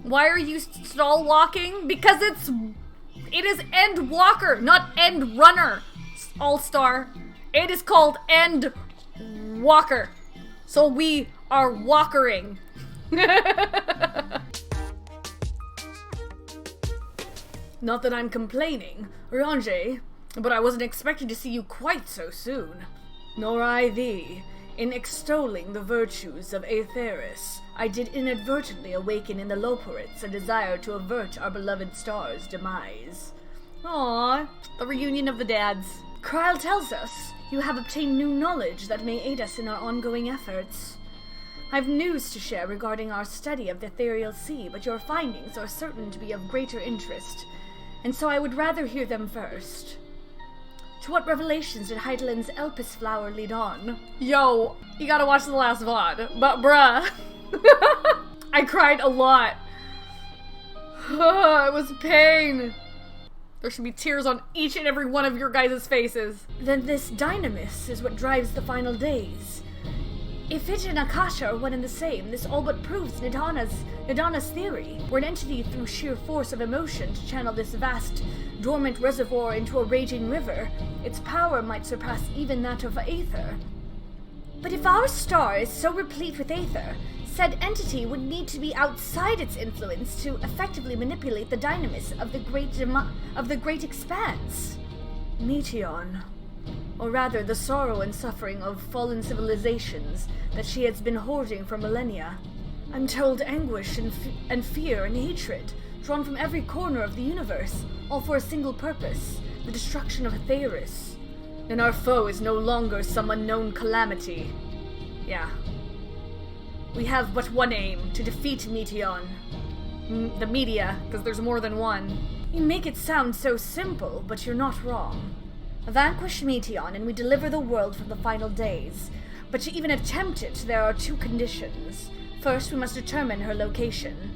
Why are you stall walking? Because it is Endwalker, not Endrunner, All-Star. It is called Endwalker. So we are walkering. Not that I'm complaining, Ranger, but I wasn't expecting to see you quite so soon. Nor I thee. In extolling the virtues of Aetheris, I did inadvertently awaken in the Loporites a desire to avert our beloved star's demise. Aww, the reunion of the dads. Kryle tells us you have obtained new knowledge that may aid us in our ongoing efforts. I've news to share regarding our study of the ethereal sea, but your findings are certain to be of greater interest, and so I would rather hear them first. To what revelations did Heidelin's Elpis flower lead on? Yo, you gotta watch the last VOD, but bruh. I cried a lot. It was pain. There should be tears on each and every one of your guys' faces. Then this dynamis is what drives the final days. If it and Akasha are one and the same, this all but proves Nidana's theory. We're an entity through sheer force of emotion to channel this vast, dormant reservoir into a raging river. Its power might surpass even that of Aether. But if our star is so replete with Aether, said entity would need to be outside its influence to effectively manipulate the dynamis of the great expanse. Meteon. Or rather, the sorrow and suffering of fallen civilizations that she has been hoarding for millennia. I'm told anguish and fear and hatred, drawn from every corner of the universe, all for a single purpose, the destruction of Aetheris. And our foe is no longer some unknown calamity. Yeah. We have but one aim, to defeat Meteon. The media, because there's more than one. You make it sound so simple, but you're not wrong. Vanquish Meteon and we deliver the world from the final days. But to even attempt it, there are two conditions. First, we must determine her location.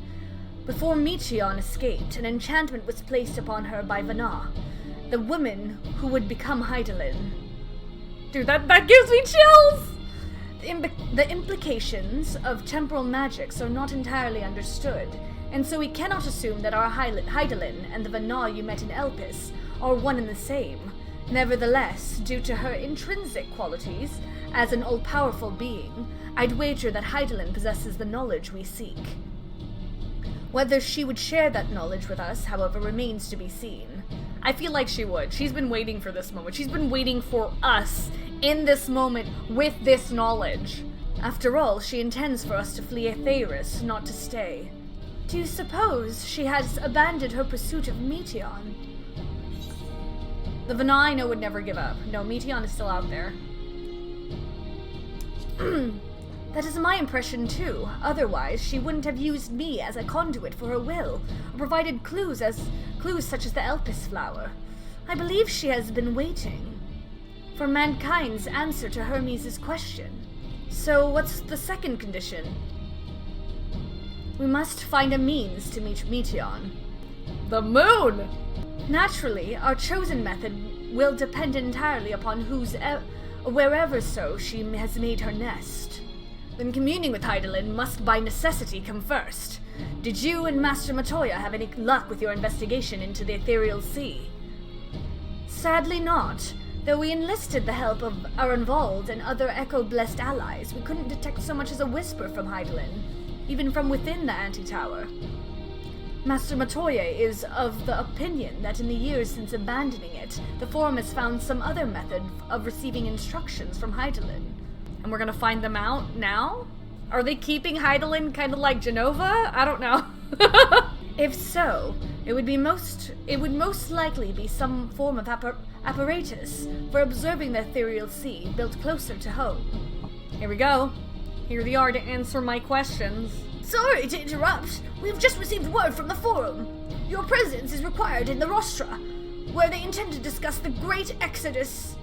Before Meteon escaped, an enchantment was placed upon her by Vana, the woman who would become Heidelin. Dude, that gives me chills! The implications of temporal magics are not entirely understood, and so we cannot assume that our Heidelin and the Vana you met in Elpis are one and the same. Nevertheless, due to her intrinsic qualities as an all-powerful being, I'd wager that Heidelin possesses the knowledge we seek. Whether she would share that knowledge with us, however, remains to be seen. I feel like she would. She's been waiting for this moment. She's been waiting for us in this moment with this knowledge. After all, she intends for us to flee Aetheris, not to stay. Do you suppose she has abandoned her pursuit of Meteon? The Vana I know would never give up. No, Meteon is still out there. That is my impression too. Otherwise, she wouldn't have used me as a conduit for her will, or provided clues such as the Elpis flower. I believe she has been waiting for mankind's answer to Hermes' question. So what's the second condition? We must find a means to meet Meteon. The moon! Naturally, our chosen method will depend entirely upon wherever she has made her nest. Then communing with Heidelin must by necessity come first. Did you and Master Matoya have any luck with your investigation into the ethereal sea? Sadly not. Though we enlisted the help of Arenvald and other Echo-blessed allies, we couldn't detect so much as a whisper from Heidelin, even from within the anti-tower. Master Matoya is of the opinion that in the years since abandoning it, the Forum has found some other method of receiving instructions from Heidelin. And we're gonna find them out now? Are they keeping Heidelin kind of like Genova? I don't know. If so, it would most likely be some form of apparatus for observing the ethereal sea built closer to home. Here we go. Here they are to answer my questions. Sorry to interrupt. We've just received word from the Forum. Your presence is required in the Rostra, where they intend to discuss the Great Exodus.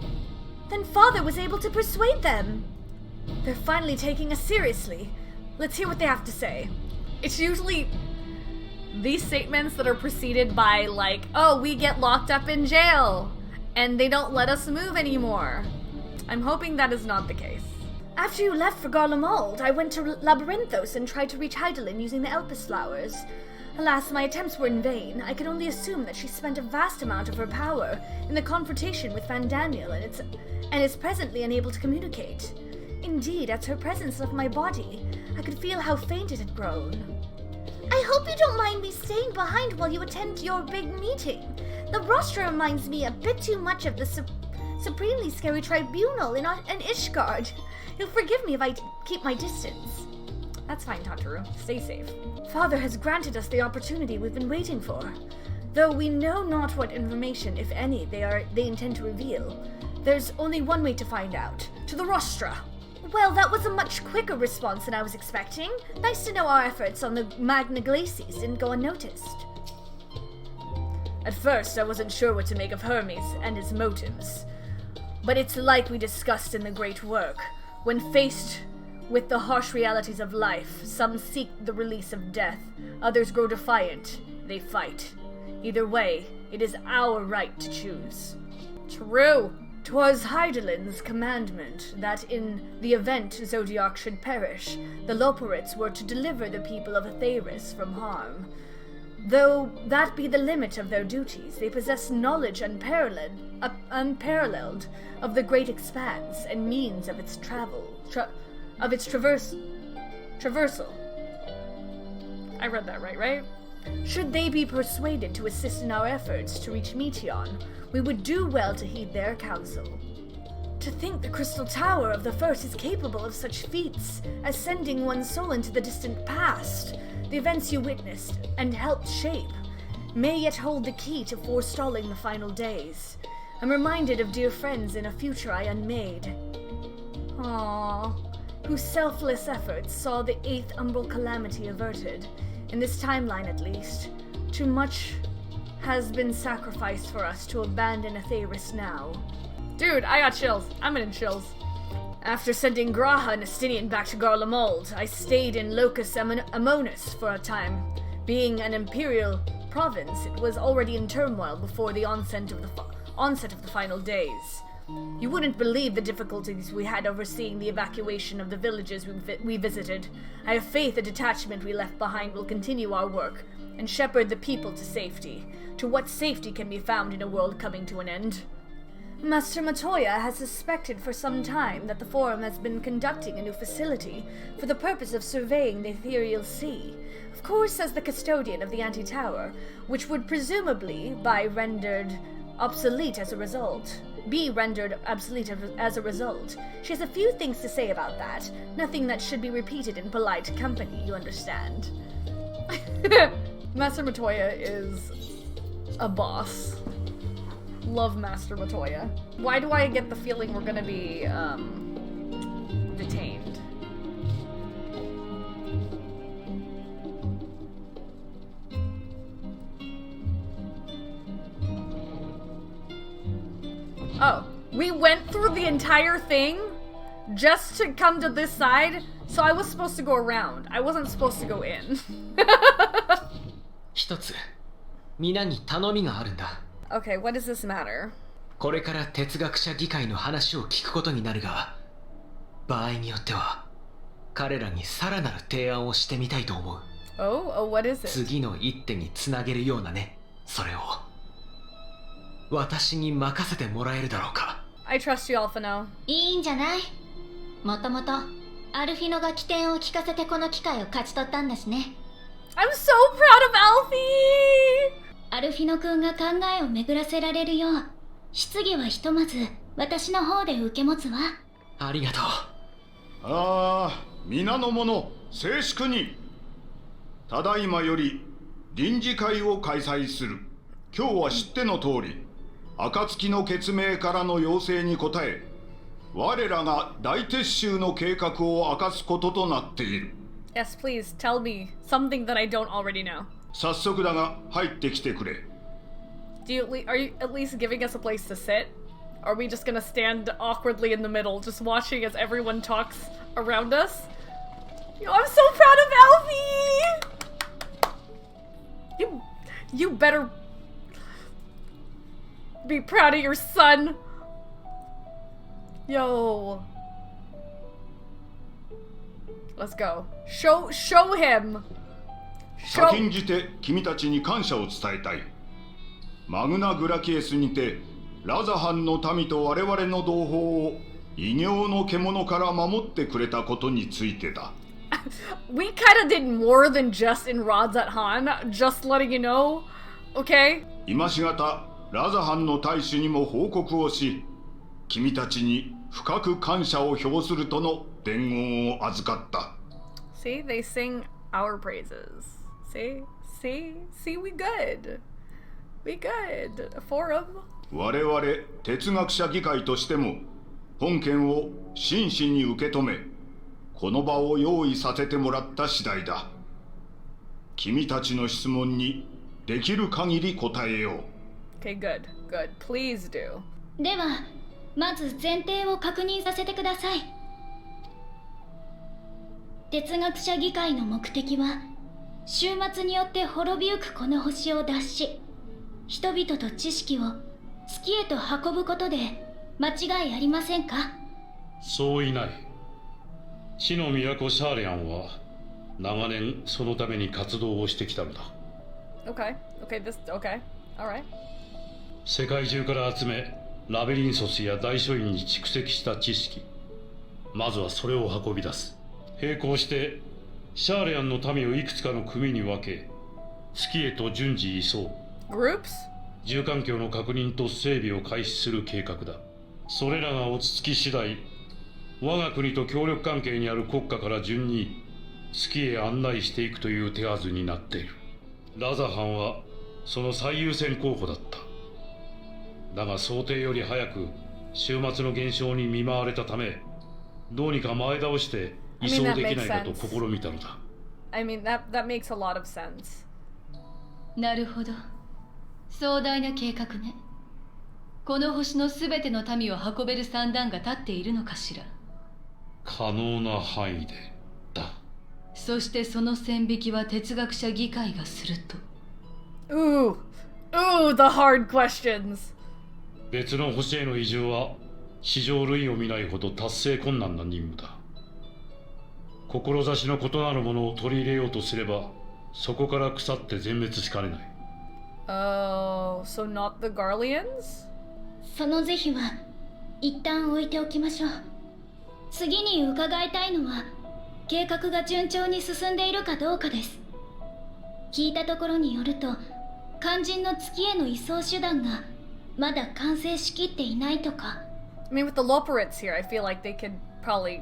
Then Father was able to persuade them. They're finally taking us seriously. Let's hear what they have to say. It's usually these statements that are preceded by, like, oh, we get locked up in jail, and they don't let us move anymore. I'm hoping that is not the case. After you left for Garlemald, I went to Labyrinthos and tried to reach Heidelin using the Elpis flowers. Alas, my attempts were in vain. I can only assume that she spent a vast amount of her power in the confrontation with Van Daniel and is presently unable to communicate. Indeed, as her presence left my body, I could feel how faint it had grown. I hope you don't mind me staying behind while you attend your big meeting. The rostra reminds me a bit too much of the supremely scary tribunal in Ishgard. You'll forgive me if I keep my distance. That's fine, Tataru. Stay safe. Father has granted us the opportunity we've been waiting for. Though we know not what information, if any, they intend to reveal, there's only one way to find out. To the rostra. Well, that was a much quicker response than I was expecting. Nice to know our efforts on the Magna Glacies didn't go unnoticed. At first, I wasn't sure what to make of Hermes and his motives. But it's like we discussed in the Great Work. When faced with the harsh realities of life, some seek the release of death, others grow defiant, they fight. Either way, it is our right to choose. True. 'Twas Hydaelyn's commandment that in the event Zodiac should perish, the Loperites were to deliver the people of Aetheris from harm. Though that be the limit of their duties, they possess knowledge unparalleled of the great expanse and means of its traversal. I read that right? Should they be persuaded to assist in our efforts to reach Meteon, we would do well to heed their counsel. To think the Crystal Tower of the First is capable of such feats as sending one's soul into the distant past, the events you witnessed and helped shape, may yet hold the key to forestalling the final days. I'm reminded of dear friends in a future I unmade. Aww. Whose selfless efforts saw the 8th Umbral Calamity averted. In this timeline, at least, too much has been sacrificed for us to abandon Aetheris now. Dude, I got chills. I'm in chills. After sending Graha and Estinian back to Garlemald, I stayed in Locus Amonis for a time. Being an imperial province, it was already in turmoil before the onset of the final days. You wouldn't believe the difficulties we had overseeing the evacuation of the villages we visited. I have faith the detachment we left behind will continue our work and shepherd the people to safety, to what safety can be found in a world coming to an end. Master Matoya has suspected for some time that the Forum has been conducting a new facility for the purpose of surveying the ethereal sea, of course as the custodian of the Anti-Tower, which would presumably be rendered obsolete as a result. She has a few things to say about that, nothing that should be repeated in polite company, you understand. Master Matoya is a boss. Love Master Matoya. Why do I get the feeling we're gonna be, detained? Oh, we went through the entire thing just to come to this side, so I was supposed to go around. I wasn't supposed to go in. 一つ、皆に頼みがあるんだ。Okay, what does this matter? これから哲学者議会の話を聞くことになるが、場合によっては彼らにさらなる提案をしてみたいと思う。Oh, what is it? 次の一手につなげるようなね、それを私に任せてもらえるだろうか。I trust you, Alphinaud. いいんじゃない。もともとアルフィノが起点を聞かせてこの機会を勝ち取ったんだしね。I'm so proud of Alphie! アルフィノ君が考えを巡らせられるよう、質疑はひとまず私の方で受け持つわ。ありがとう。ああ、皆の者、静粛に。ただいまより臨時会を開催する。今日は知っての通り、暁の決命からの要請に応え、我らが大撤収の計画を明かすこととなっている。Yes, please tell me something that I don't already know. 早速だが入ってきてくれ。Are you at least giving us a place to sit? Or are we just gonna stand awkwardly in the middle, just watching as everyone talks around us? Yo, I'm so proud of Alphie! You better be proud of your son. Yo. Let's go. Show him. 先んじて君たちに感謝を伝えたい。マグナ・グラキエスにてラザハンの民と我々の同胞を異形の獣から守ってくれたことについてだ。We kinda did more than just in Rods at Han, just letting you know, okay? 今しがたラザハンの大使にも報告をし、君たちに深く感謝を表するとの伝言を預かった。See, they sing our praises. See, we good. We good. A forum. 我々哲学者議会としても本件を真摯に受け止め、この場を用意させてもらった次第だ。君たちの質問にできる限り答えよう。Okay, good. Please do. ではまず前提を確認させてください。哲学者議会の目的は終末によって滅びゆくこの星を脱し、人々と知識を月へと運ぶことで間違いありませんか？そういない。地の都シャーレアンは長年そのために活動をしてきたのだ。Okay, alright. 世界中から集め、ラベリンソスや大書院に蓄積した知識、まずはそれを運び出す。並行してシャーレアンの民をいくつかの組に分け、月へと順次移送。 Groups? 住環境の確認と整備を開始する計画だ。それらが落ち着き次第、我が国と協力関係にある国家から順に月へ案内していくという手はずになっている。ラザハンはその最優先候補だった。だが想定より早く終末の現象に見舞われたため、どうにか前倒して移送できないかと試みたのだ。I mean, that makes a lot of sense. なるほど。壮大な計画ね。この星のすべての民を運べる算段が立っているのかしら。可能な範囲でだ。そしてその線引きは哲学者議会がすると。Ooh, the hard questions. 別の星への移住は史上類を見ないほど達成困難な任務だ。志の異なるものを取り入れようとすれば、そこから腐って全滅しかねない。Oh, so not the Garleans? その是非は一旦置いておきましょう。次に伺いたいのは計画が順調に進んでいるかどうかです。聞いたところによると、肝心の月への移送手段がまだ完成しきっていないとか。I mean, with the Loporits here, I feel like they could probably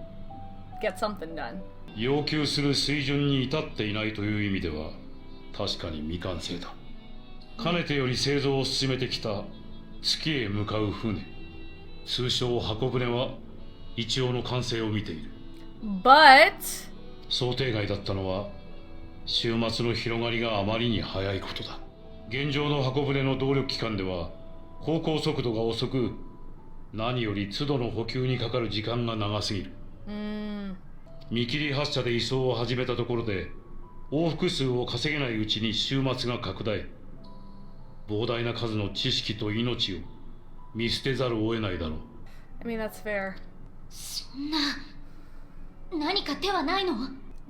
get something done. 要求する水準に至っていないという意味では確かに未完成だ。かねてより製造を進めてきた月へ向かう船、通称箱舟は一応の完成を見ている。 But 想定外だったのは終末の広がりがあまりに速いことだ。現状の箱舟の動力機関では航行速度が遅く、何より都度の補給にかかる時間が長すぎる。見切り発車で移送を始めたところで往復数を稼げないうちに終末が拡大。膨大な数の知識と命を見捨てざるを得ないだろう。 I mean, that's fair. そんな、何か手はないの？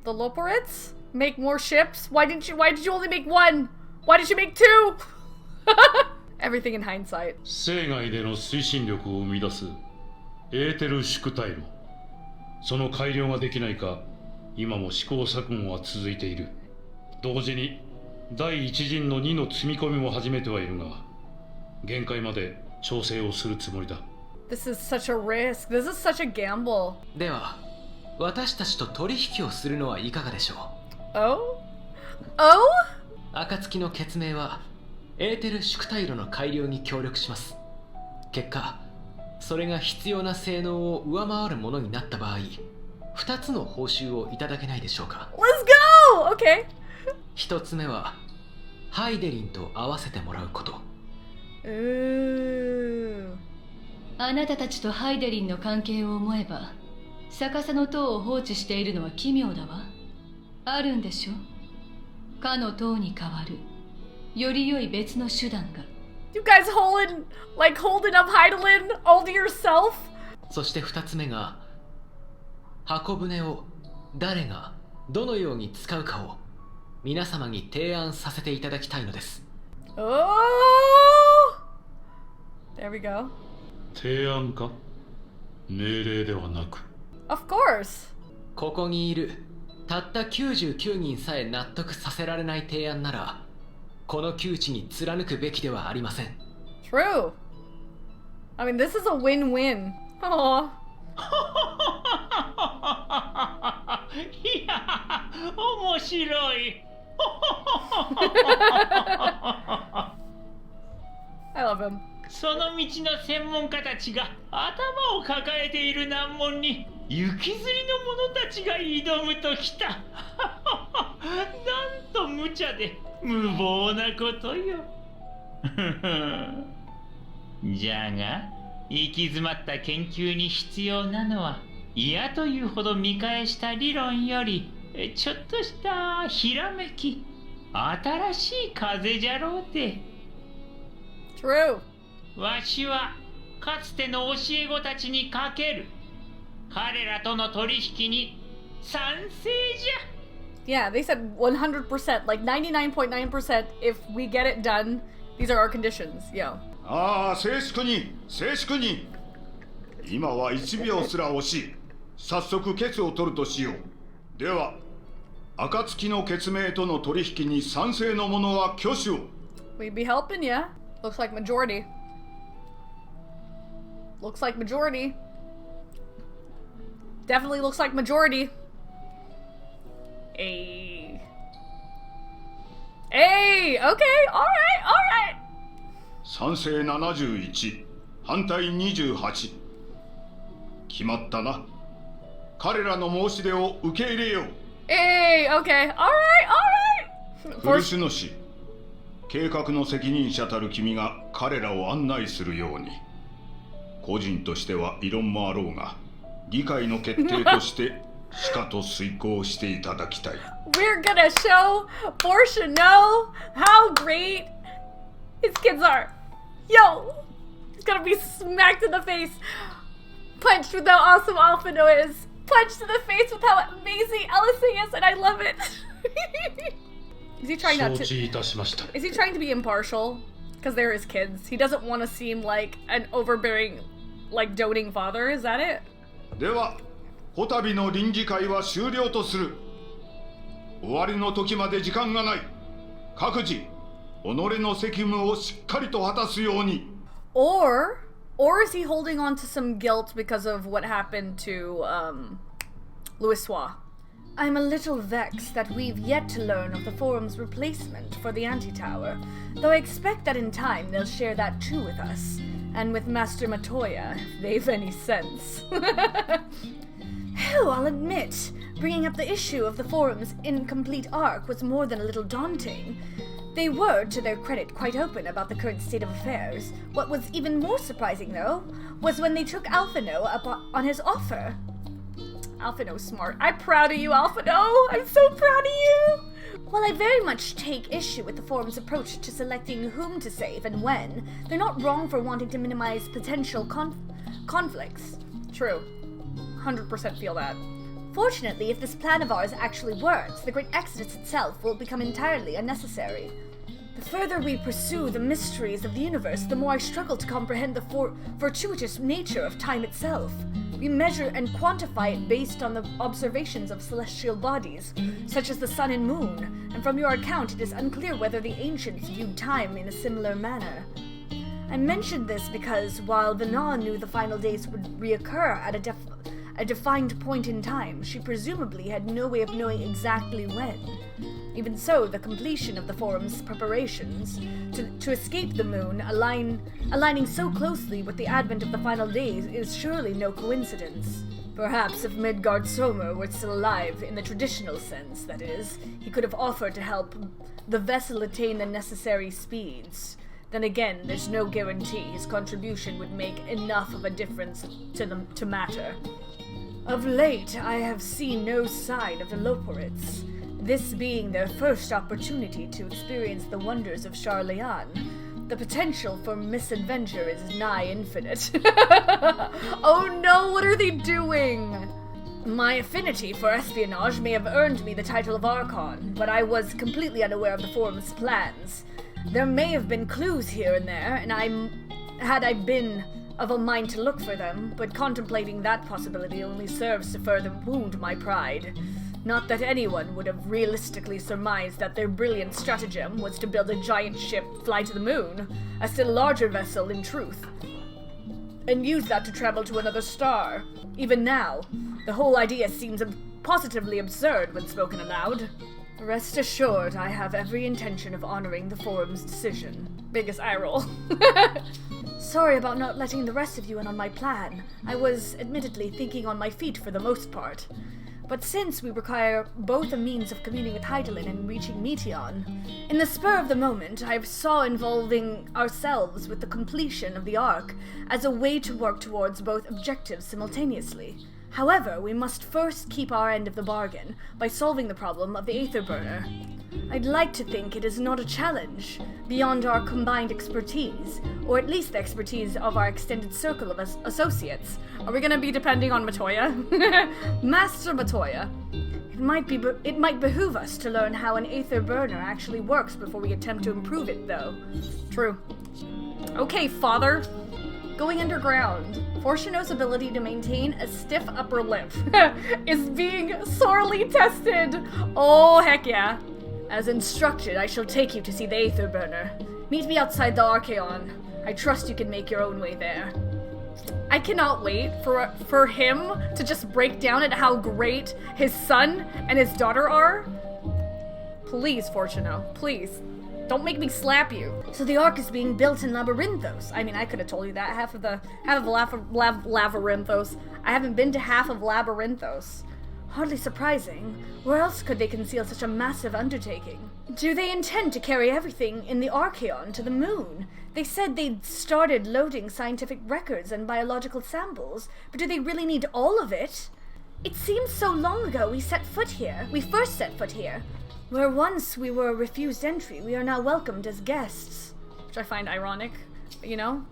The Loporits? Make more ships? Why did you only make one? Why did you make two? Everything in hindsight. 生涯での推進力を生み出すエーテル縮体炉、その改良ができないか今も試行錯誤は続いている。同時に第一陣の2の積み込みも始めてはいるが、限界まで調整をするつもりだ。 This is such a risk. This is such a gamble. では私たちと取引をするのはいかがでしょう。 Oh? 暁の決命はエーテル縮体炉の改良に協力します。結果それが必要な性能を上回るものになった場合、2つの報酬をいただけないでしょうか。 Let's go! Okay. 1つ目はハイデリンと合わせてもらうこと。あなたたちとハイデリンの関係を思えば、逆さの塔を放置しているのは奇妙だわ。あるんでしょ、かの塔に代わるより良い別の手段が。 You guys holding up Heidelin all to yourself? そして2つ目が箱舟を誰がどのように使うかを皆様に提案させていただきたいのです。 Oh! There we go. 提案か？命令ではなく。 Of course. ここにいるたった99人さえ納得させられない提案なら、この窮地に貫くべきではありません。 True. I mean, this is a win-win. Aww. いや、面白い。I love him. その道の専門家たちが頭を抱えている難問に行きずりの者たちが挑むときた。なんと無茶で無謀なことよ。じゃが、行き詰まった研究に必要なのは嫌というほど見返した理論よりちょっとしたひらめき、新しい風じゃろうて。 True. わしはかつての教え子たちにかける。彼らとの取引に賛成じゃ。 Yeah, they said 100%, like 99.9%. If we get it done, these are our conditions. Yo. ああ、静粛に静粛に。今は1秒すら惜しい。早速決を取るとしよう。では暁の決命との取引に賛成の者は挙手を。 We'd be helping ya. Looks like majority. Looks like majority. Definitely looks like majority. Hey. Hey! Okay, alright, alright! 賛成71、反対28。決まったな。彼らの申し出を受け入れよう。 Hey, okay, alright, alright! 古主の氏、計画の責任者たる君が彼らを案内するように。個人としては異論もあろうが、議会の決定としてしかと遂行していただきたい。We're gonna show Fortuno how great his kids are. Yo! He's gonna be smacked in the face. Punched with how awesome Alphinaud is. Punched in the face with how amazing Alisae is, and I love it. Is he trying not to... 承知いたしました。 Is he trying to be impartial? Because they're his kids. He doesn't want to seem like an overbearing, like, doting father. Is that it? では、こたびの臨時会は終了とする。終わりの時まで時間がない。各自、己の責務をしっかりと果たすように。Or is he holding on to some guilt because of what happened to, Louisoix? I'm a little vexed that we've yet to learn of the Forum's replacement for the Anti-Tower, though I expect that in time they'll share that too with us, and with Master Matoya, if they've any sense. Hell, I'll admit, bringing up the issue of the Forum's incomplete arc was more than a little daunting. They were, to their credit, quite open about the current state of affairs. What was even more surprising, though, was when they took Alphinaud up on his offer. Alphinaud's smart. I'm proud of you, Alphinaud! I'm so proud of you! While I very much take issue with the Forum's approach to selecting whom to save and when, they're not wrong for wanting to minimize potential conflicts. True. 100% feel that. Fortunately, if this plan of ours actually works, the Great Exodus itself will become entirely unnecessary. The further we pursue the mysteries of the universe, the more I struggle to comprehend the fortuitous nature of time itself. We measure and quantify it based on the observations of celestial bodies, such as the sun and moon, and from your account it is unclear whether the ancients viewed time in a similar manner. I mentioned this because, while Vana knew the final days would reoccur at a defined point in time, she presumably had no way of knowing exactly when. Even so, the completion of the Forum's preparations to escape the moon, aligning so closely with the advent of the final days, is surely no coincidence. Perhaps if Midgard Somer were still alive, in the traditional sense, that is, he could have offered to help the vessel attain the necessary speeds. Then again, there's no guarantee his contribution would make enough of a difference to matter. Of late, I have seen no sign of the Loporites, this being their first opportunity to experience the wonders of Charleon. The potential for misadventure is nigh infinite. Oh no, what are they doing? My affinity for espionage may have earned me the title of Archon, but I was completely unaware of the Forum's plans. There may have been clues here and there, and had I been of a mind to look for them, but contemplating that possibility only serves to further wound my pride. Not that anyone would have realistically surmised that their brilliant stratagem was to build a giant ship, fly to the moon, a still larger vessel in truth, and use that to travel to another star. Even now, the whole idea seems positively absurd when spoken aloud. Rest assured, I have every intention of honoring the Forum's decision. Biggest eye roll. Sorry about not letting the rest of you in on my plan. I was, admittedly, thinking on my feet for the most part. But since we require both a means of communing with Hydaelyn and reaching Meteon, in the spur of the moment, I saw involving ourselves with the completion of the Ark as a way to work towards both objectives simultaneously. However, we must first keep our end of the bargain by solving the problem of the Aether Burner. I'd like to think it is not a challenge beyond our combined expertise, or at least the expertise of our extended circle of associates. Are we gonna be depending on Matoya? Master Matoya. It might behoove us to learn how an Aether Burner actually works before we attempt to improve it, though. True. Okay, father. Going underground. Fortuno's ability to maintain a stiff upper lip is being sorely tested. Oh, heck yeah. As instructed, I shall take you to see the Aether Burner. Meet me outside the Archeon. I trust you can make your own way there. I cannot wait for him to just break down at how great his son and his daughter are. Please, Fortuno, please. Don't make me slap you. So the Ark is being built in Labyrinthos. I mean, I could have told you that. Half of Labyrinthos. I haven't been to half of Labyrinthos. Hardly surprising. Where else could they conceal such a massive undertaking? Do they intend to carry everything in the Archeon to the moon? They said they'd started loading scientific records and biological samples, but do they really need all of it? It seems so long ago we first set foot here. Where once we were refused entry, we are now welcomed as guests. Which I find ironic. But, you know,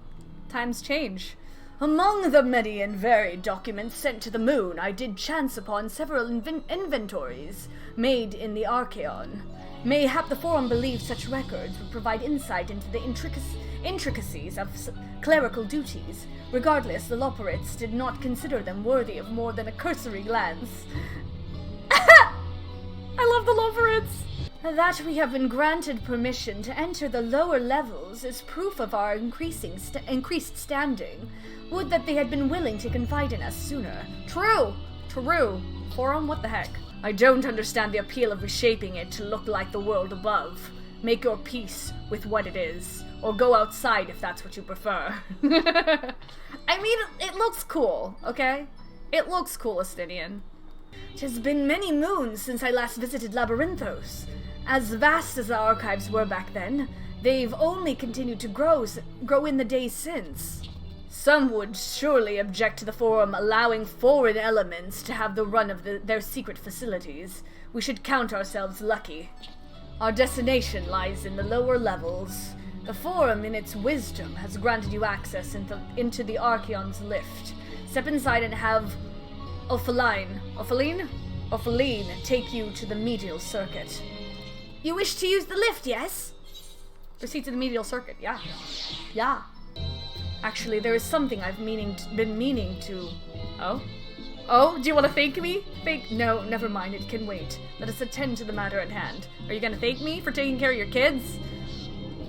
times change. Among the many and varied documents sent to the moon, I did chance upon several inventories made in the Archeon. Mayhap the Forum believed such records would provide insight into the intricacies of clerical duties. Regardless, the Loperites did not consider them worthy of more than a cursory glance. I love the Loperites! That we have been granted permission to enter the lower levels is proof of our increased standing. Would that they had been willing to confide in us sooner. True! Forum, what the heck? I don't understand the appeal of reshaping it to look like the world above. Make your peace with what it is, or go outside if that's what you prefer. I mean, it looks cool, okay? It looks cool, Astinian. It has been many moons since I last visited Labyrinthos. As vast as the archives were back then, they've only continued to grow in the days since. Some would surely object to the Forum allowing foreign elements to have the run of their secret facilities. We should count ourselves lucky. Our destination lies in the lower levels. The Forum, in its wisdom, has granted you access into the Archeon's lift. Step inside and have Ophaline take you to the medial circuit. You wish to use the lift, yes? Proceed to the medial circuit, yeah. Yeah. Actually, there is something I've been meaning to... Oh? Oh, do you want to thank me? No, never mind, it can wait. Let us attend to the matter at hand. Are you gonna thank me for taking care of your kids?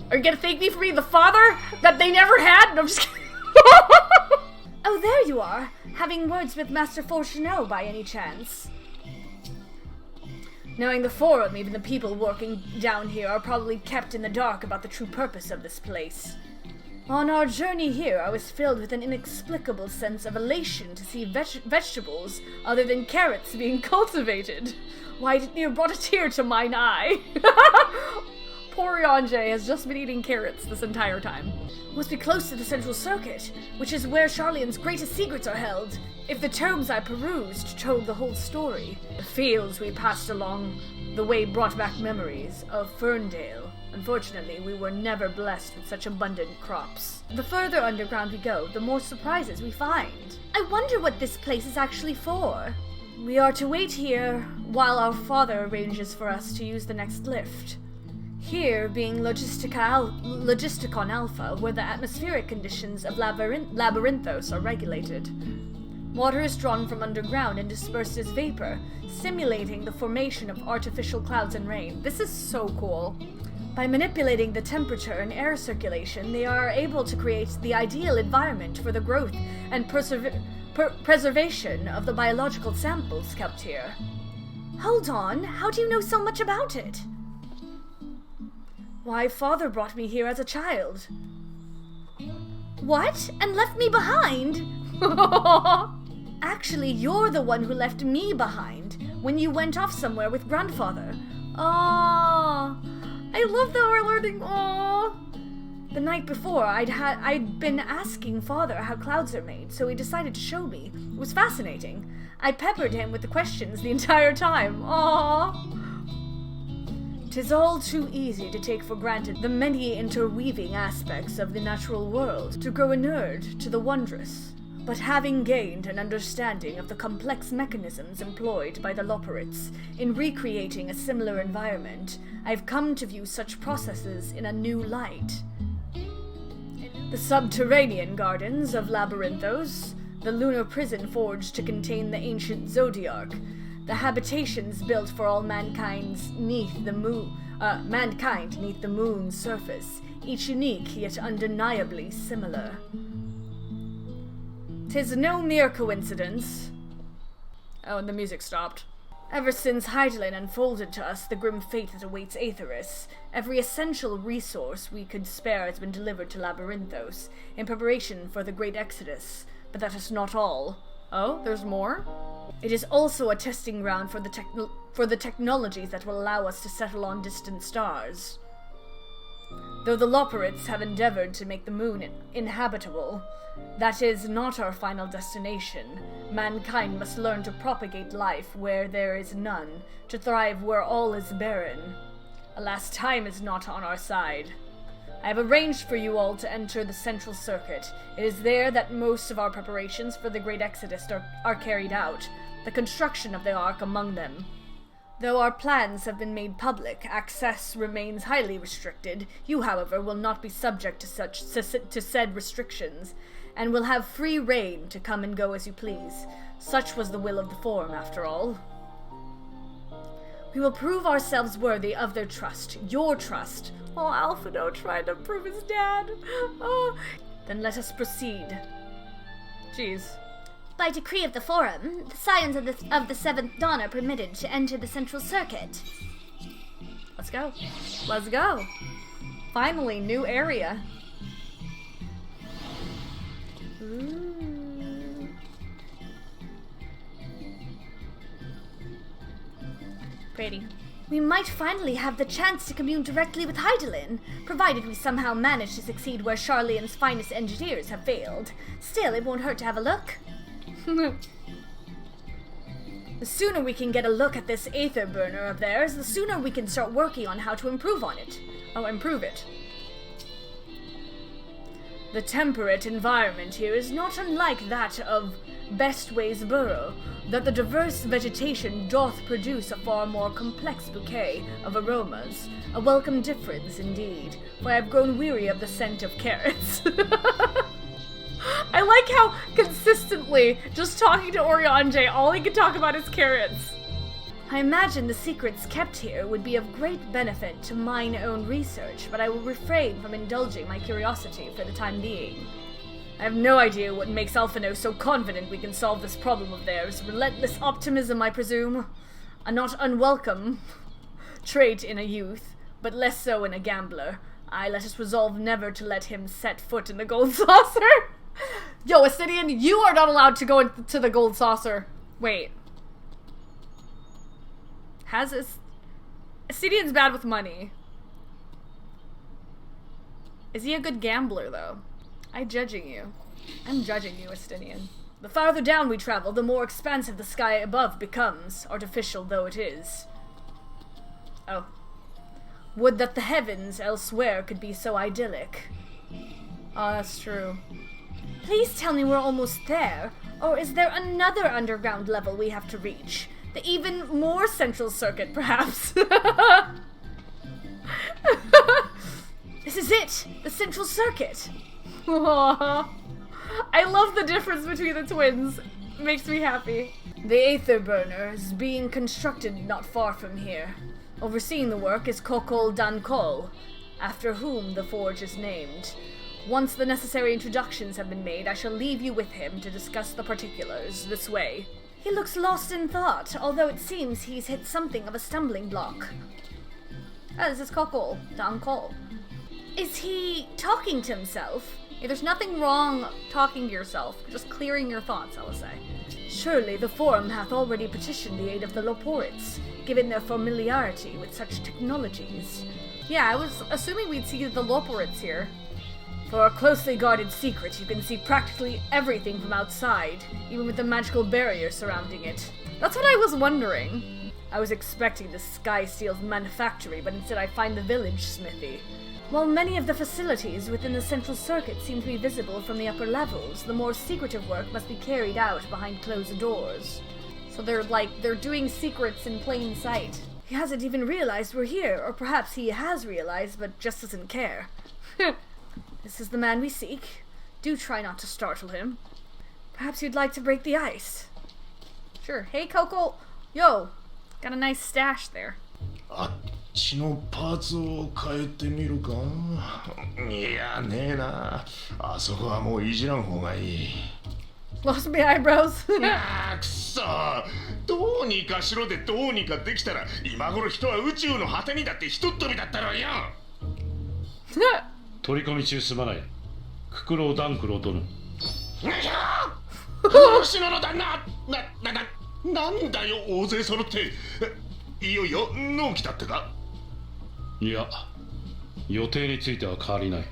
Are you gonna thank me for being the father that they never had? No, I'm just kidding. Oh, there you are. Having words with Master Fortuno by any chance? Knowing the Forum, even the people working down here are probably kept in the dark about the true purpose of this place. On our journey here, I was filled with an inexplicable sense of elation to see vegetables other than carrots being cultivated. Why, it near brought a tear to mine eye. Poor Yonjay has just been eating carrots this entire time. Must be close to the central circuit, which is where Charleon's greatest secrets are held. If the tomes I perused told the whole story, the fields we passed along the way brought back memories of Ferndale. Unfortunately, we were never blessed with such abundant crops. The further underground we go, the more surprises we find. I wonder what this place is actually for. We are to wait here while our father arranges for us to use the next lift. Here being Logisticon Alpha, where the atmospheric conditions of Labyrinthos are regulated. Water is drawn from underground and dispersed as vapor, simulating the formation of artificial clouds and rain. This is so cool. By manipulating the temperature and air circulation, they are able to create the ideal environment for the growth and preservation of the biological samples kept here. Hold on, how do you know so much about it? Why, father brought me here as a child. What? And left me behind? Actually, you're the one who left me behind when you went off somewhere with grandfather. Oh, I love that we're learning. Oh, the night before, I'd been asking father how clouds are made, so he decided to show me. It was fascinating. I peppered him with the questions the entire time. Oh. 'Tis all too easy to take for granted the many interweaving aspects of the natural world, to grow inured to the wondrous. But having gained an understanding of the complex mechanisms employed by the Loperites in recreating a similar environment, I've come to view such processes in a new light. The subterranean gardens of Labyrinthos, the lunar prison forged to contain the ancient Zodiarch, the habitations built for all mankind neath the moon's surface, each unique yet undeniably similar. 'Tis no mere coincidence. Oh, and the music stopped. Ever since Hydaelyn unfolded to us the grim fate that awaits Aetheris, every essential resource we could spare has been delivered to Labyrinthos, in preparation for the Great Exodus. But that is not all. Oh, there's more? It is also a testing ground for the technologies that will allow us to settle on distant stars. Though the Loperites have endeavored to make the moon inhabitable, that is not our final destination. Mankind must learn to propagate life where there is none, to thrive where all is barren. Alas, time is not on our side. I have arranged for you all to enter the central circuit. It is there that most of our preparations for the Great Exodus are carried out, the construction of the Ark among them. Though our plans have been made public, access remains highly restricted. You, however, will not be subject to said restrictions, and will have free rein to come and go as you please. Such was the will of the Forum, after all. We will prove ourselves worthy of their trust, your trust. Oh, Alphinaud tried to prove his dad. Oh. Then let us proceed. Jeez. By decree of the Forum, the Scions of the Seventh Dawn are permitted to enter the central circuit. Let's go. Let's go. Finally, new area. Ooh. Pretty. We might finally have the chance to commune directly with Hydaelyn, provided we somehow manage to succeed where Charleon's finest engineers have failed. Still, it won't hurt to have a look. The sooner we can get a look at this aether burner of theirs, the sooner we can start working on how to improve on it. Oh, improve it. The temperate environment here is not unlike that of Bestway's burrow, that the diverse vegetation doth produce a far more complex bouquet of aromas, a welcome difference indeed, for I have grown weary of the scent of carrots. I like how consistently, just talking to Oriange, all he can talk about is carrots. I imagine the secrets kept here would be of great benefit to mine own research, but I will refrain from indulging my curiosity for the time being. I have no idea what makes Alphinaud so confident we can solve this problem of theirs. Relentless optimism, I presume. A not unwelcome trait in a youth, but less so in a gambler. Aye, let us resolve never to let him set foot in the gold saucer. Yo, Astidian, you are not allowed to go into the gold saucer. Wait. Astidian's bad with money. Is he a good gambler, though? I'm judging you, Astidian. The farther down we travel, the more expansive the sky above becomes, artificial though it is. Oh. Would that the heavens elsewhere could be so idyllic. Oh, that's true. Please tell me we're almost there. Or is there another underground level we have to reach? The even more central circuit, perhaps? This is it! The central circuit! Aww. I love the difference between the twins. Makes me happy. The Aether Burner is being constructed not far from here. Overseeing the work is Kokol Dankol, after whom the forge is named. Once the necessary introductions have been made, I shall leave you with him to discuss the particulars this way. He looks lost in thought, although it seems he's hit something of a stumbling block. Oh, this is Kokol Dankol. Is he talking to himself? Yeah, there's nothing wrong talking to yourself, just clearing your thoughts, Alisae. Surely the Forum hath already petitioned the aid of the Loporites, given their familiarity with such technologies. Yeah, I was assuming we'd see the Loporites here. For a closely guarded secret, you can see practically everything from outside, even with the magical barrier surrounding it. That's what I was wondering. I was expecting the Sky Steel's manufactory, but instead I find the village smithy. While many of the facilities within the central circuit seem to be visible from the upper levels, the more secretive work must be carried out behind closed doors. So they're doing secrets in plain sight. He hasn't even realized we're here, or perhaps he has realized but just doesn't care. This is the man we seek. Do try not to startle him. Perhaps you'd like to break the ice. Sure. Hey, Coco. Yo. Got a nice stash there. あっちのパーツを変えてみるか。いやねえな。あそこはもういじらん方がいい。Lost me eyebrows. ああくそ。どうにかしろでどうにかできたら今頃人は宇宙の果てにだってひとっ飛びだったろうよ。取り込み中すまない。ククロウダンクロ殿。後ろの旦那。なんだよ大勢揃って。いよいよ納期だってか。いや、予定については変わりない。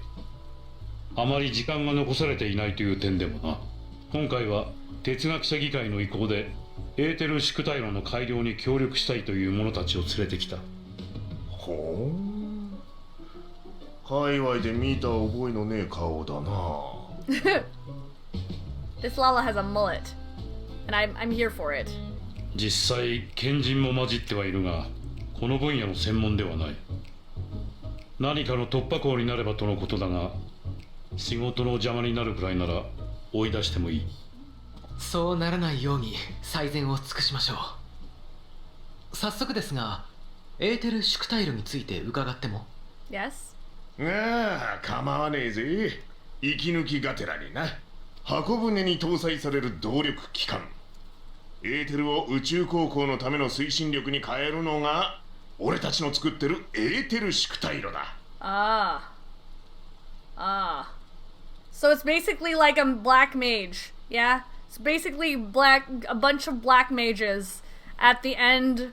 あまり時間が残されていないという点でもな。今回は哲学者議会の意向でエーテル宿体路の改良に協力したいという者たちを連れてきた。ほう。界隈で見た覚えのねえ顔だな。This Lala has a mullet, and I'm here for it. 実際賢人も混じってはいるが、この分野の専門ではない。何かの突破口になればとのことだが、仕事の邪魔になるくらいなら追い出してもいい。そうならないように最善を尽くしましょう。早速ですが、エーテル宿体路について伺っても。 Yes? ああ、構わねえぜ。息抜きがてらにな。箱舟に搭載される動力機関。エーテルを宇宙航行のための推進力に変えるのが俺たちの作ってるエーテル宿体路だ。So it's basically like a black mage, yeah? It's basically a bunch of black mages at the end,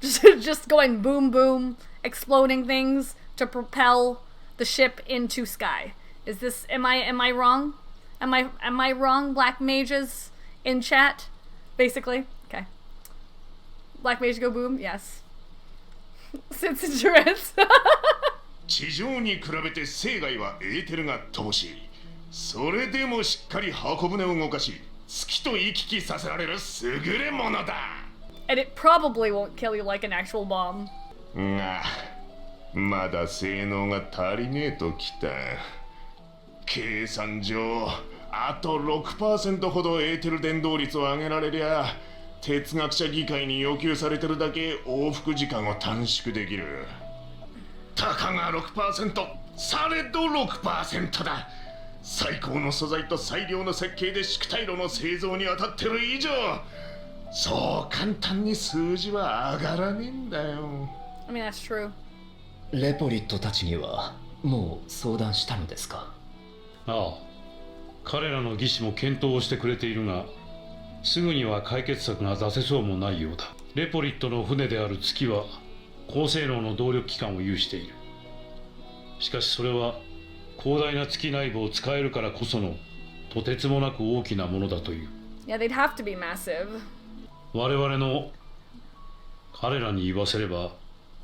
just going boom boom, exploding things to propel the ship into sky. Am I wrong? Am I wrong, black mages in chat? Basically, okay. Black mage go boom, yes. Since endurance. 地上に比べて生涯はエーテルが乏しい。それでもしっかり箱舟を動かし、月と行き来させられる優れものだ。And it probably won't kill you like an actual bomb. が、まだ性能が足りねえときた。計算上、あと 6% ほどエーテル伝導率を上げられりゃ、哲学者議会に要求されてるだけ往復時間を短縮できる。たかが 6%、されど 6% だ。最高の素材と最良の設計で宿体路の製造に当たってる以上、そう簡単に数字は上がらねえんだよ。I mean, that's true. レポリットたちにはもう相談したのですか？ああ、彼らの技師も検討をしてくれているが、すぐには解決策が出せそうもないようだ。レポリットの船である月は高性能の動力機関を有している。しかしそれは広大な月内部を使えるからこそのとてつもなく大きなものだという。Yeah, they'd have to be massive. 我々の彼らに言わせれば、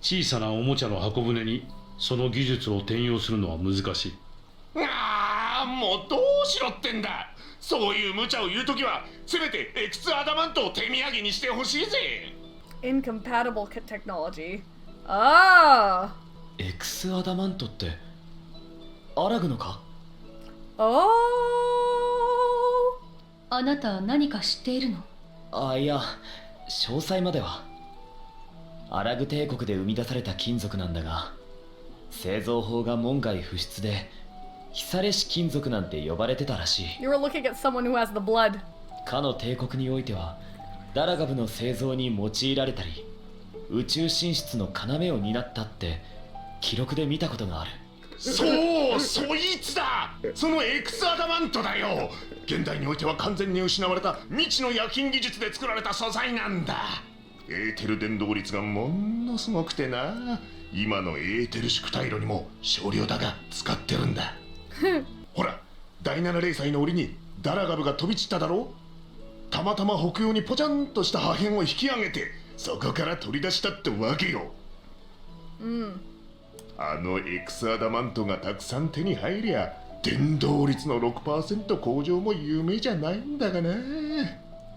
小さなおもちゃの箱舟にその技術を転用するのは難しい。ああ、もうどうしろってんだ。そういう無茶を言うときはせめてエクスアダマントを手土産にしてほしいぜ。 Incompatible technology. Ah. エクスアダマントってアラグのか？ Oh. あなた何か知っているの？あ、いや、詳細までは。アラグ帝国で生み出された金属なんだが、製造法が門外不出で久れし金属なんて呼ばれてたらしい。 You were looking at someone who has the blood. かの帝国においてはダラガブの製造に用いられたり、宇宙進出の要を担ったって記録で見たことがある。そう、そいつだ。そのエクスアダマントだよ。現代においては完全に失われた未知の冶金技術で作られた素材なんだ。エーテル伝導率がものすごくてな、今のエーテル縮体炉にも少量だが使ってるんだ。ほら、第7零歳の折にダラガブが飛び散っただろう。たまたま北洋にポチャンとした破片を引き上げて、そこから取り出したってわけよ。あのエクスアダマントがたくさん手に入りゃ、伝導率の 6% 向上も夢じゃないんだがな。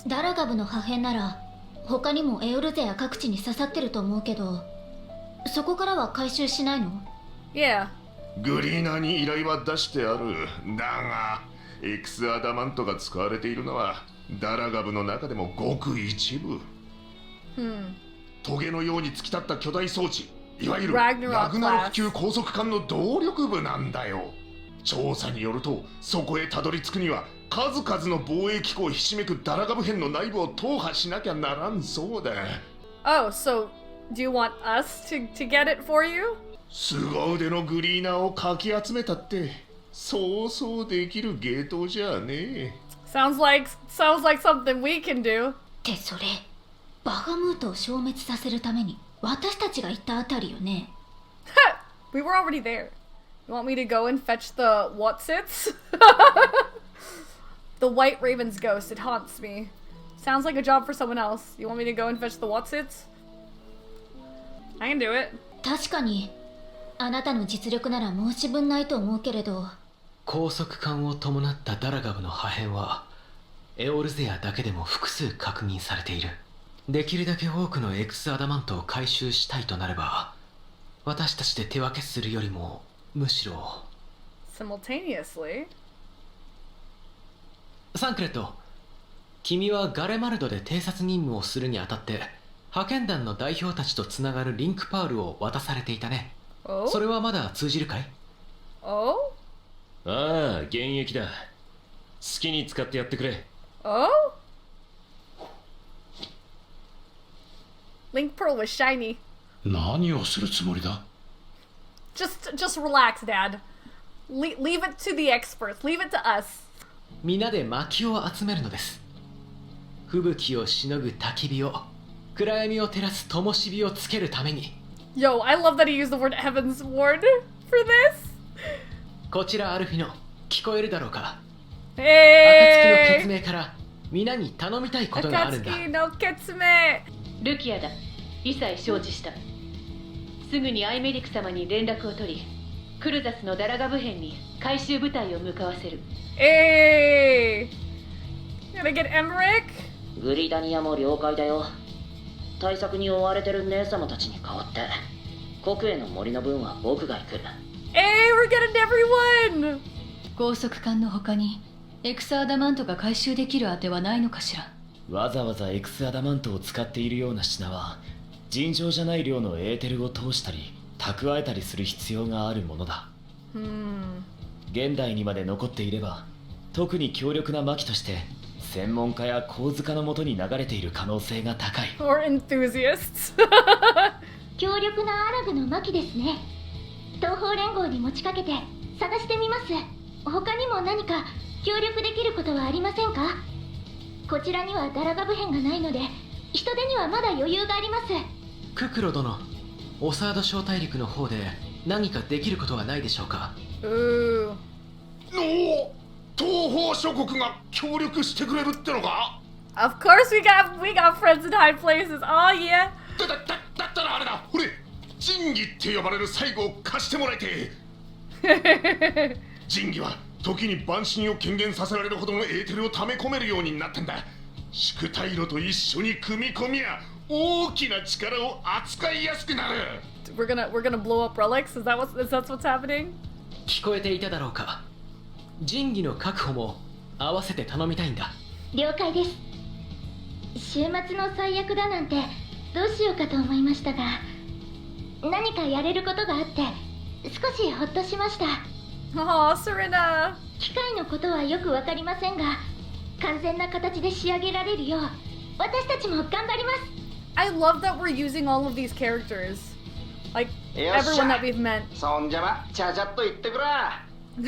ダラガブの破片なら他にもエオルゼや各地に刺さってると思うけど、そこからは回収しないの？ Yeah. グリーナーに依頼は出してある。だがエクスアダマントが使われているのはダラガブの中でもごく一部。トゲのように突き立った巨大装置、いわゆるラグナロク級高速艦の動力部なんだよ。調査によると、そこへたどり着くには数々の防衛機構をひしめくダラガブ編の内部を踏破しなきゃならんそうだ。 Oh, so do you want us to get it for you? 凄腕のグリーナーをかき集めたってそうそうできる芸当じゃねえ。 Sounds like something we can do. ってそれ、バハムートを消滅させるために私たちが行ったあたりよね。We were already there. You want me to go and fetch the whatsits? The White Raven's ghost, it haunts me. Sounds like a job for someone else. You want me to go and fetch the whatsits? I can do it. 確かにあなたの実力なら申し分ないと思うけれど、高速艦を伴ったダラガブの破片はエオルゼアだけでも複数確認されている。できるだけ多くのエクスアダマントを回収したいとなれば、私たちで手分けするよりもむしろ。 Simultaneously? サンクレット、君はガレマルドで偵察任務をするにあたって派遣団の代表たちとつながるリンクパールを渡されていたね。Oh? それはまだ通じるかい？ Oh? ああ、現役だ。好きに使ってやってくれ。 Oh? Link Pearl was shiny. 何をするつもりだ？ Just relax, Dad. Leave it to the experts. Leave it to us. 皆で薪を集めるのです。吹雪をしのぐ焚き火を、暗闇を照らす灯火をつけるために。 Yo, I love that he used the word Heaven's Ward for this. こちらアルフィノ、聞こえるだろうか？ Hey! 暁の決命から皆に頼みたいことがあるんだ。暁の決命。ルキアだ。リサへ承知した。すぐにアイメリク様に連絡を取り、クルザスのダラガブ編に回収部隊を向かわせる。Hey! Gonna get Emmerich? グリダニアも了解だよ。対策に追われてる姉様たちに代わって国営の森の分は僕が行く。 Hey, we're getting everyone! 高速艦の他にエクスアダマントが回収できるあてはないのかしら。わざわざエクスアダマントを使っているような品は尋常じゃない量のエーテルを通したり蓄えたりする必要があるものだ。現代にまで残っていれば、特に強力な魔器として専門家や構図家のもとに流れている可能性が高い。 Or enthusiasts. 強力なアラグの魔器ですね。東方連合に持ちかけて探してみます。他にも何か協力できることはありませんか？こちらにはダラガブ編がないので人手にはまだ余裕があります。ククロ殿、オサード小大陸の方で何かできることはないでしょうか？ Ooh. 東方諸国が協力してくれるってのか？ Of course we got friends in high places. Oh yeah. だったらあれだ、ほれ神器って呼ばれる最後を貸してもらいて。神器は時に万神を権限させられるほどのエーテルを溜め込めるようになってんだ。宿退路と一緒に組み込みや大きな力を扱いやすくなる。We're gonna blow up relics? Is that what's happening? 聞こえていただろうか。神器の確保も合わせて頼みたいんだ。了解です。週末の最悪だなんてどうしようかと思いましたが、何かやれることがあって少しほっとしました。Oh, Serena. 機械のことはよくわかりませんが、完全な形で仕上げられるよう私たちも頑張ります。 I love that we're using all of these characters. Like, everyone that we've met. そんじゃま、ちゃちゃっと言ってくら。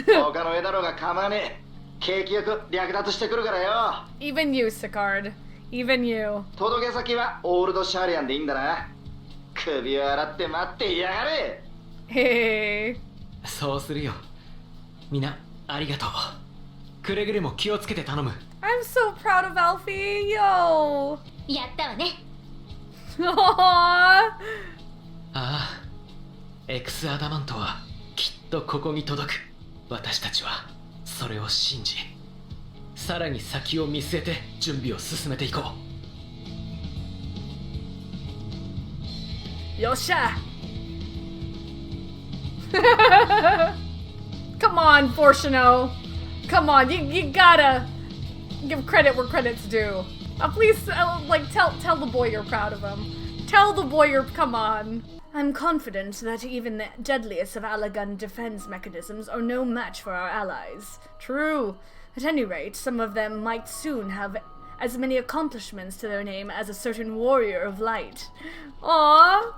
他の絵だろうが構わねえ。景気よく略奪してくるからよ。Even you, Sicard. Even you. 届け先はオールドシャーリアンでいいんだな。首を洗って待っていやがれ。Hey. そうするよ。みんなありがとう。くれぐれも気をつけて頼む。I'm so proud of Alphie. Yo. やったわね。Aww. ああ、エクスアダマントはきっとここに届く。私たちはそれを信じ、さらに先を見据えて準備を進めていこう。よっしゃ。Come on, Fortuno. Come on, you gotta give credit where credit's due. Please, tell the boy you're proud of him. Tell the boy you're. Come on. I'm confident that even the deadliest of Allagan defense mechanisms are no match for our allies. True. At any rate, some of them might soon have as many accomplishments to their name as a certain warrior of light. Aww.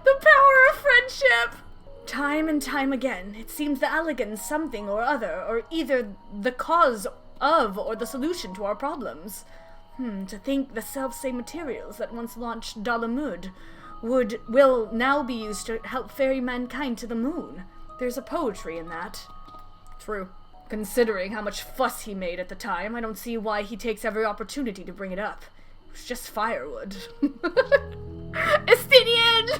The power of friendship! Time and time again, it seems the Allagans something or other, or either the cause of or the solution to our problems. To think the self-same materials that once launched Dalamud will now be used to help ferry mankind to the moon. There's a poetry in that. True. Considering how much fuss he made at the time, I don't see why he takes every opportunity to bring it up. It was just firewood. Estinian!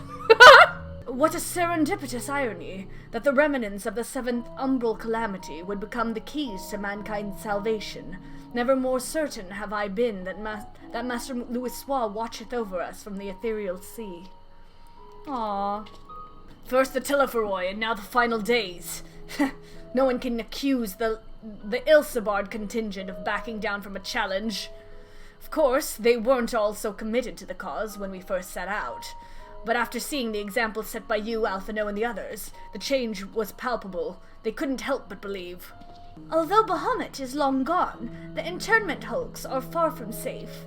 What a serendipitous irony that the remnants of the seventh umbral calamity would become the keys to mankind's salvation. Never more certain have I been that Master Louisoix watcheth over us from the ethereal sea. Aww. First the Telephoroi, and now the final days. No one can accuse the Ilsabard contingent of backing down from a challenge. Of course, they weren't all so committed to the cause when we first set out. But after seeing the example set by you, Alphinaud, and the others, the change was palpable. They couldn't help but believe. Although Bahamut is long gone, the internment hulks are far from safe.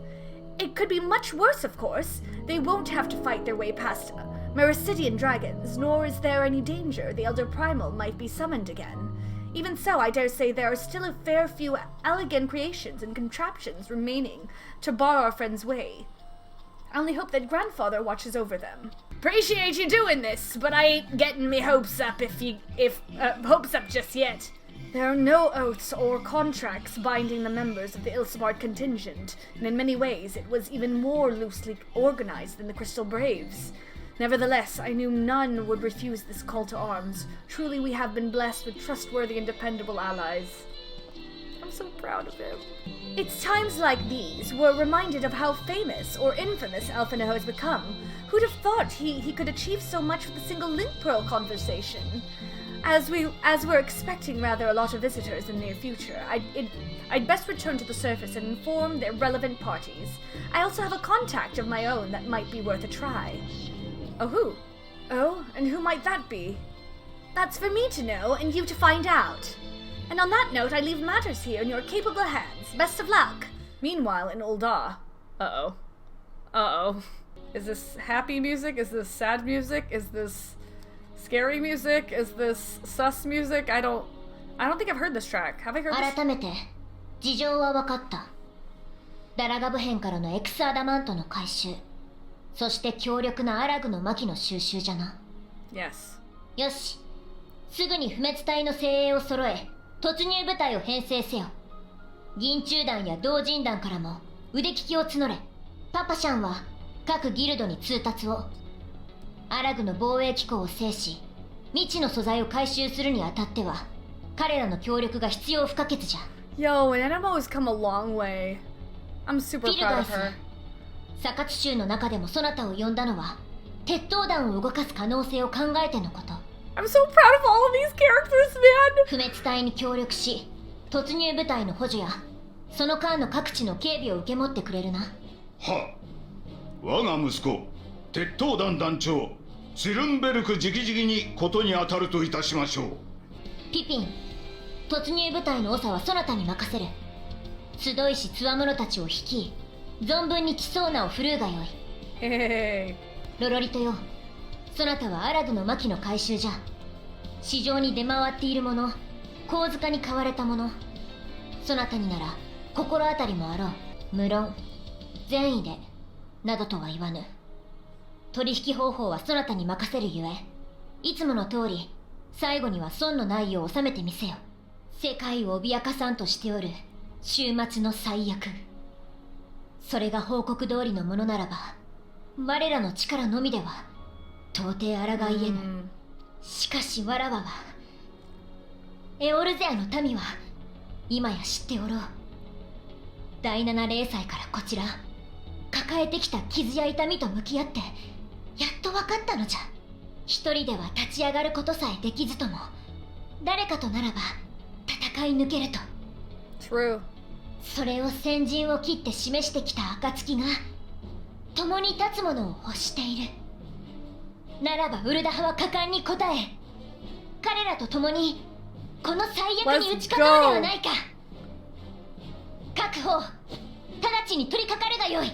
It could be much worse, of course. They won't have to fight their way past Mericidian dragons, nor is there any danger the Elder Primal might be summoned again. Even so, I dare say there are still a fair few Allagan creations and contraptions remaining to bar our friend's way. I only hope that Grandfather watches over them. Appreciate you doing this, but I ain't getting me hopes up hopes up just yet. There are no oaths or contracts binding the members of the Ilsabard contingent, and in many ways it was even more loosely organized than the Crystal Braves. Nevertheless, I knew none would refuse this call to arms. Truly we have been blessed with trustworthy and dependable allies. I'm so proud of him. It's times like these we're reminded of how famous or infamous Alphinaud has become. Who'd have thought he could achieve so much with a single link pearl conversation? As we're expecting rather a lot of visitors in the near future, I'd best return to the surface and inform the relevant parties. I also have a contact of my own that might be worth a try. Oh, who? Oh, and who might that be? That's for me to know and you to find out. And on that note, I leave matters here in your capable hands. Best of luck. Meanwhile, in Ul'dah. Uh-oh. Is this happy music? Is this sad music? Is this scary music? Is this sus music? I don't think I've heard this track. Have I heard this? 改めて事情は分かった。ダラガブ編からのエクスアダマントの回収、そして強力なアラグの魔器の収集じゃな。Yes. よし、すぐに不滅隊の精鋭を揃え、突入部隊を編成せよ。銀中団や同人団からも腕利きを募れ。パパシャンは各ギルドに通達を。アラグの防衛機構を制し、未知の素材を回収するにあたっては、彼らの協力が必要不可欠じゃ。 Yo, and Enemo has come a long way. I'm super フィル proud ガー of ス、 her. サカツ州の中でもそなたを呼んだのは鉄塔弾を動かす可能性を考えてのこと。 I'm so proud of all of these characters, man! 不滅隊に協力し、突入部隊の補助やその間の各地の警備を受け持ってくれるな。は我が息子鉄塔団団長シルンベルク直々にことに当たるといたしましょう。ピピン、突入部隊の長はそなたに任せる。集いしつわものたちを率い、存分に来そうなを振るうがよい。 Hey. ロロリとよ、そなたはアラドの牧の回収じゃ。市場に出回っているもの、神塚に買われたもの、そなたになら心当たりもあろう。無論善意でなどとは言わぬ。取引方法はそなたに任せるゆえ、いつもの通り最後には損のないよう収めてみせよ。世界を脅かさんとしておる終末の最悪、それが報告通りのものならば我らの力のみでは到底抗いえぬ。しかしわらわはエオルゼアの民は今や知っておろう。第7零歳からこちら抱えてきた傷や痛みと向き合ってやっと分かったのじゃ。一人では立ち上がることさえできずとも誰かとならば戦い抜けると。 True. それを先陣を切って示してきた暁が共に立つものを欲している。ならばウルダ派は果敢に応え、彼らと共にこの最悪に打ち勝とうではないか。各方直ちに取り掛かるがよい。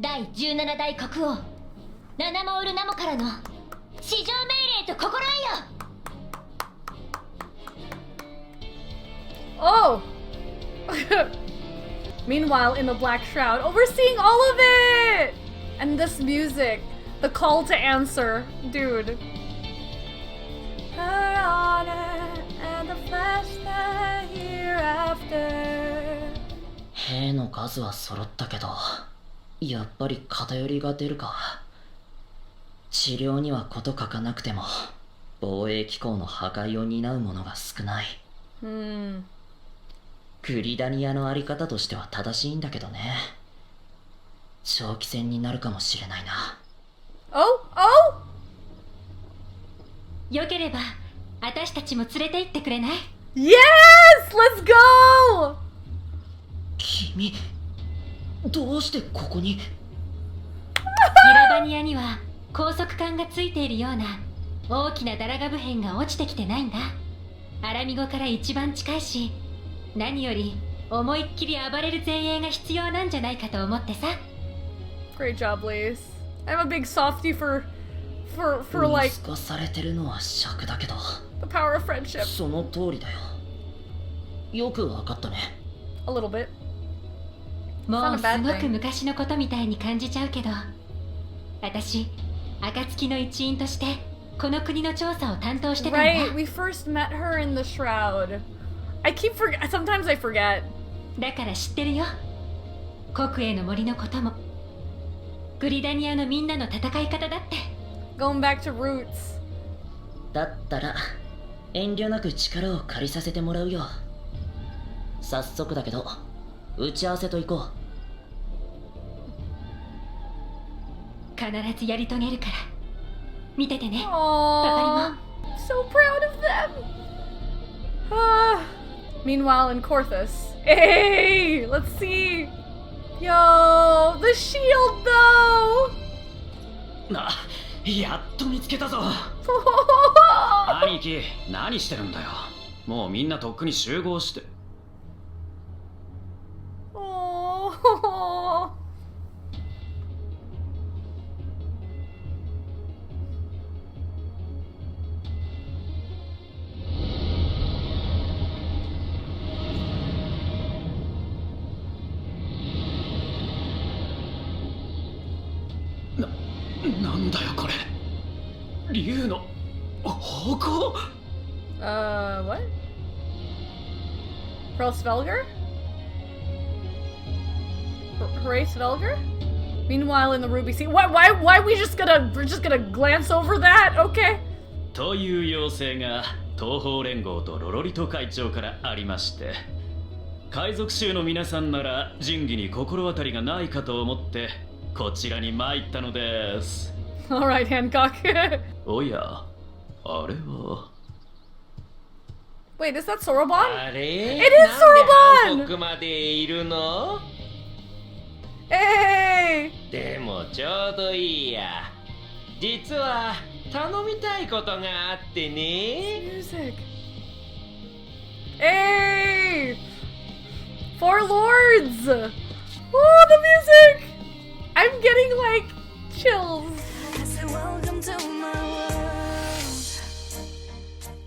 第17代国王ナナモウルナモからの至上命令と心得よ。 Oh! Meanwhile, in the Black Shroud, overseeing all of it! And this music, the call to answer, dude. Her honor and the flesh the hereafter. 兵の数は揃ったけど、やっぱり偏りが出るか。治療には事欠かなくても防衛機構の破壊を担う者が少ない。グリダニアのあり方としては正しいんだけどね。長期戦になるかもしれないな。Oh? よければ私たちも連れて行ってくれない？ Yes! Let's go! 君、どうしてここに？ギラバニアには高速管がついているような大きなダラガブ片が落ちてきてないんだ。アラミゴから一番近いし、何より思いっきり暴れる前衛が必要なんじゃないかと思ってさ。 Great job, Lace. I'm a big softie for like 見透かされてるのは尺だけど、 the power of friendship. その通りだよ。よくわかったね。 A little bit. もう It's す not a bad ごく thing. 昔のことみたいに感じちゃうけど、私暁の一員としてこの国の調査を担当してたんだ。 Right, we first met her in the shroud. Sometimes I forget. だから知ってるよ。国営の森のこともグリダニアのみんなの戦い方だって。 Going back to roots. だったら遠慮なく力を借りさせてもらうよ。早速だけど打ち合わせと行こう。必ずやり遂げるから見ててね。 Aww, so proud of them. Meanwhile, in Korthus, hey, let's see. Yo, the shield though. やっと見つけたぞ。兄貴、何してるんだよ。もうみんなとっくに集合して。 Oh. なんだよこれ。竜の方向。 What? Hrolsvelger? Hrolsvelger? Meanwhile, in the Ruby Sea, we're just gonna glance over that? Okay. という妖精が東方連合とロロリト会長からありまして、海賊衆の皆さんなら仁義に心当たりがないかと思ってこちらに参ったのです。Alright, Hancock. おや、あれは。Wait, is that Sorobon? あれ It is Sorobon! なんで韓国までいるの？ Hey! でもちょうどいいや。実は頼みたいことがあってね。Music. Hey! Four Lords! Oh, the music! I'm getting like chills. I said, welcome to